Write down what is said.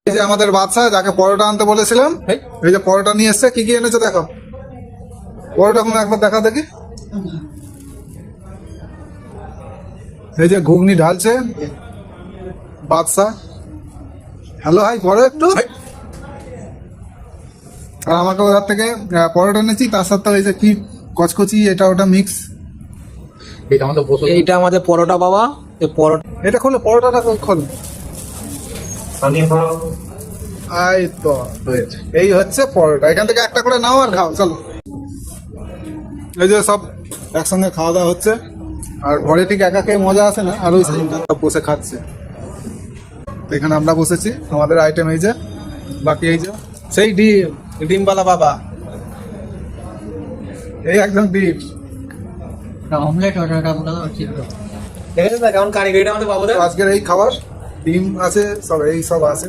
এই যে আমাদের বাচ্চা যাকে পরোটা আনতে বলেছিলাম, এই যে পরোটা নিয়ে এসছে। কি কি এনেছে দেখো, পরোটা কোনো একবার দেখা দেখি। এই যে ঘুগনি ঢালছে বাদশা। হ্যালো হাই করো একটু। আর আমাকে ওধার থেকে পরোটা এনেছি, তার সাথে এই যে কি কচকচি এটা ওটা মিক্স। এইটা আমাদের পরোটা বাবা। এই পরোটা এটা খোলো, পরোটাটা খোলো। এই তো হয়েছে। এই হচ্ছে পরোটা। এখান থেকে একটা করে নাও আর খাও, চলো। এই যে সব একসঙ্গে খাওয়া দাওয়া হচ্ছে। আর ঘরে ঠিক একা খেয়ে মজা আসে না, আর ওই সব বসে খাচ্ছে। তো এখানে আমরা বসেছি, আমাদের আইটেম এই যে, বাকি এই যে সেই ডিম, ডিমওয়ালা বাবা, এই একদম ডিম। অমলেট দেখেছেন না কেমন কারিগরিটা আমাদের বাবুদের। আজকের এই খাবার, ডিম আছে, সব এই সব আছে।